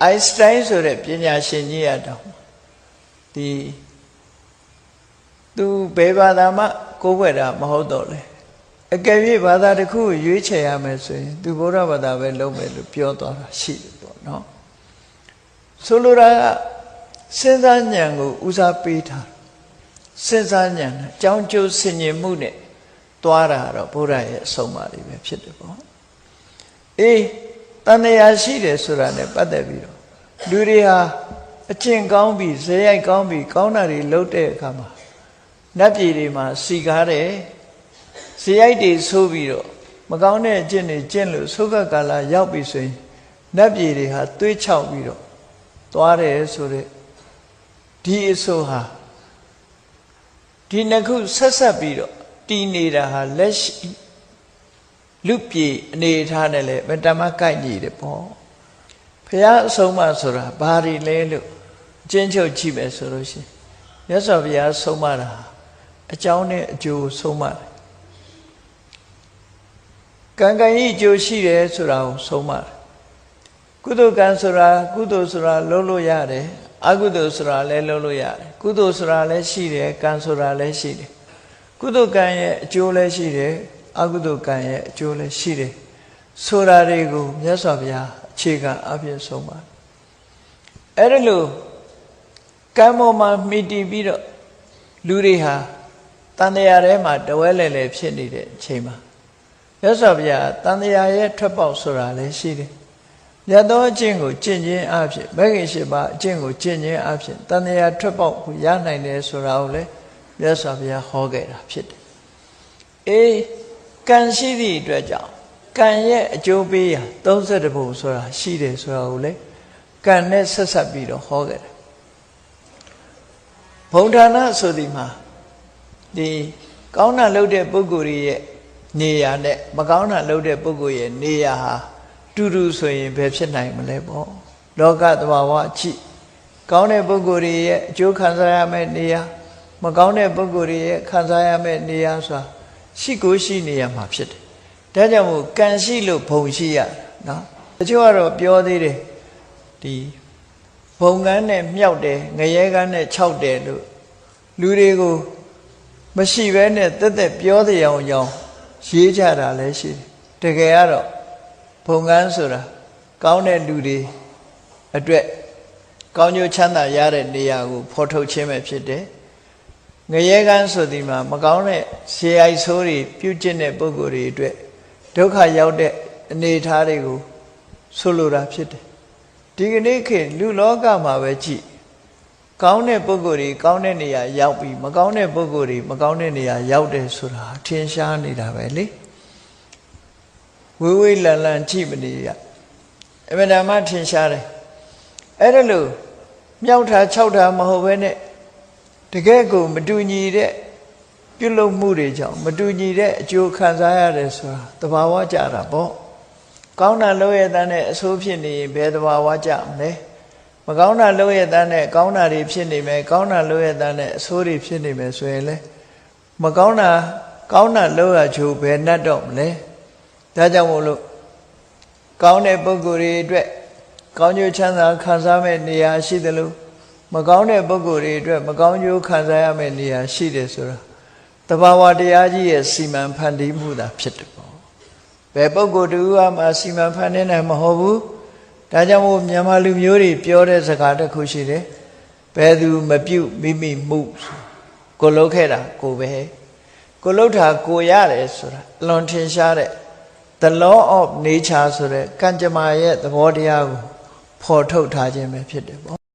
Einstein ဆိုတဲ့ပညာရှင်ကြီးရတော့ဒီသူဘယ်ဘာသာမှကိုးကွယ်တာမဟုတ်တော့လေအကယ်၍ဘာသာတစ်ခုကိုရွေးချယ်ရမယ်ဆိုရင်သူဗုဒ္ဓဘာသာပဲလုပ်မယ်လို့ပြောသွားတာရှိတယ်ပေါ့နော်ဆိုလိုတာကစဉ်းစားဉာဏ်ကိုဦးစားပေးထားစဉ်းစားဉာဏ်နဲ့အကြောင်းကျိုးဆင်ញင်မှုနဲ့သွားတာတော့ဘုရားရဲ့အဆုံးအမတွေပဲဖြစ်တယ်ပေါ့အေးတန်တရားရှိတယ်ဆိုတာနဲ့ပတ်သက်ပြီးတော့လူတွေဟာအကျင့်ကောင်းပြီးဇေယိုက်ကောင်းပြီးကောင်းတာတွေလုပ်တဲ့အခါမှာနတ်ပြည်တွေမှာစီကားတယ်ဇေယိုက်တွေဆိုးပြီးတော့မကောင်းတဲ့အကျင့်တွေကျင့်လို့သုခကာလရောက်ပြီဆိုရင်နတ်ပြည်တွေဟာသွေးချောက်ပြီးတော့သွားတယ်ဆိုတဲ့ဒီအဆိုဟာဒီနှစ်ခုဆက်ဆက်ပြီးတော့တည်နေတာဟာလက်ရှိလူပြည်အနေထားနဲ့လည်းမတမကိုက်ညီတယ်ပေါ့ဘုရားအဆုံးအမဆိုတာဘာတွေလဲလို့အချင်းချုပ်ကြည့်မယ်ဆိုလို့ရှိရင်မြတ်စွာဘုရားဆုံးမတာအကြောင်းနဲ့အကျိုးဆုံးမတယ်ကံကံဤအကျိုးရှိတယ်ဆိုတာကိုဆုံးမတယ်ကုသိုလ်ကံဆိုတာကုသိုလ်ဆိုတာလုပ်လို့ရတယ်အကုသိုလ်ဆိုတာလည်းလုပ်လို့ရတယ်ကုသိုလ်ဆိုတာလည်းရှိတယ်ကံဆိုတာလည်းရှိတယ်ကုသိုလ်ကံရဲ့အကျိုးလည်းရှိတယ်အကုသိုလ်ကံရဲ့အကျိုးလည်းရှိတယ်ဆိုတာတွေကိုမြတ်စွာဘုရားအခြေခံအဖြစ်ဆုံးပါအဲ့ဒါလို့ကံပေါ်မှာမှီတည်ပြီးတော့လူတွေဟာတန်တရားထဲမှာတဝဲလဲလဲဖြစ်နေတဲ့အချိန်မှာမြတ်စွာဘုရားတန်တရားရဲ့ထွက်ပေါက်ဆိုတာလည်းရှိတယ်မြတ်သောအကျင့်ကိုကျင့်ခြင်းအဖြစ်မဂ္ဂင်၈ပါးအကျင့်ကိုကျင့်ခြင်းအဖြစ်တန်တရားထွက်ပေါက်ကိုရနိုင်တယ်ဆိုတာကိုလည်းမြတ်စွာဘုရားဟောခဲ့တာဖြစ်တယ်အေးကံရှိသည့်အတွက်ကြောင့်ကံရဲ့အကျိုးပေးရာ32ပုံဆိုတာရှိတယ်ဆိုတာကိုလေကံနဲ့ဆက်ဆက်ပြီးတော့ဟောခဲ့တယ်ဘုံဌာနဆိုဒီမှာဒီကောင်းတာလုပ်တဲ့ပုဂ္ဂိုလ်ရဲ့နေရာနဲ့မကောင်းတာလုပ်တဲ့ပုဂ္ဂိုလ်ရဲ့နေရာဟာတူတူဆိုရင်ဘယ်ဖြစ်နိုင်မလဲပေါ့လောကသဘာဝကြည့်ကောင်းတဲ့ပုဂ္ဂိုလ်ရဲ့အကျိုးခံစားရမယ့်နေရာမကောင်းတဲ့ပုဂ္ဂိုလ်ရဲ့ခံစားရမယ့်နေရာဆိုတာရှိကိုရှိနေရမှာဖြစ်တယ်ဒါကြောင့်မို့ကံရှိလို့ဘုံရှိရနော်တချို့ကတော့ပြောသေးတယ်ဒီဘုံကန်းနဲ့မြောက်တယ်ငရဲကန်းနဲ့ခြောက်တယ်လို့လူတွေကိုမရှိဘဲနဲ့တက်တက်ပြောတဲ့အောင်ကြောင်းရေးကြတာလည်းရှိတယ်တကယ်ကတော့ဘုံကန်းဆိုတာကောင်းတဲ့လူတွေအတွက်ကောင်းကျိုးချမ်းသာရတဲ့နေရာကိုဖော်ထုတ်ခြင်းပဲဖြစ်တယ်ငရဲကန်းဆိုဒီမှာမကောင်းတဲ့ရှေးအိုက်ဆိုးတွေပြုကျင့်တဲ့ပုဂ္ဂိုလ်တွေအတွက်ဒုက္ခရောက်တဲ့အနေအထားတွေကိုဆိုလိုတာဖြစ်တယ်ဒီကနေ့ခေတ်လူလောကမှာပဲကြည့်ကောင်းတဲ့ပုဂ္ဂိုလ်တွေကောင်းတဲ့နေရာရောက်ပြီးမကောင်းတဲ့ပုဂ္ဂိုလ်တွေမကောင်းတဲ့နေရာရောက်တယ်ဆိုတာထင်ရှားနေတာပဲလေဝေးဝေးလန်လန်ကြည့်မနေရအမှန်တမ်းထင်ရှားတယ်အဲ့ဒါလို့မြောက်တာ၆တာမဟုတ်ဘဲနဲ့တကယ်ကိုမတူညီတဲ့ပြုလုပ်မှုတွေကြောင့်မတူညီတဲ့အကျိုးခံစားရတယ်ဆိုတာသဘာဝကြတာပေါ့ကောင်းတာလုပ်ရတဲ့အဆိုးဖြစ်နေရင်ဘယ်သဘာဝကြမလဲမကောင်းတာလုပ်ရတဲ့ကောင်းတာတွေဖြစ်နေမယ်ကောင်းတာလုပ်ရတဲ့အဆိုးတွေဖြစ်နေမယ်ဆိုရင်လေမကောင်းတာကောင်းတာလုပ်ရချိုးဘယ်နှတ်တော့မလဲဒါကြောင့်မို့လို့ကောင်းတဲ့ပုဂ္ဂိုလ်တွေအတွက်ကောင်းကျိုးချမ်းသာခံစားမဲ့နေရာရှိတယ်လို့မကောင်းတဲ့ပုဂ္ဂိုလ်တွေအတွက်မကောင်းကျိုးခံစားရမယ့်နေရာရှိတယ်ဆိုတာတဘာဝတရားကြီးရဲ့စီမံဖန်တီးမှုသာဖြစ်တယ်ပေါ့ဘယ်ပုဂ္ဂိုလ်တူမှစီမံဖန်တီးနိုင်မဟုတ်ဘူးဒါကြောင့်မို့မြန်မာလူမျိုးတွေပြောတဲ့စကားတစ်ခုရှိတယ်ဘယ်သူမပြုတ်မိမိမှုကိုလုပ်ခဲ့တာကိုပဲကိုလုပ်တာကိုရတယ်ဆိုတာအလွန်ထင်ရှားတဲ့ The law of nature ဆိုတဲ့ကံကြမ္မာရဲ့သဘောတရားကိုဖော်ထုတ်ထားခြင်းပဲဖြစ်တယ်ပေါ့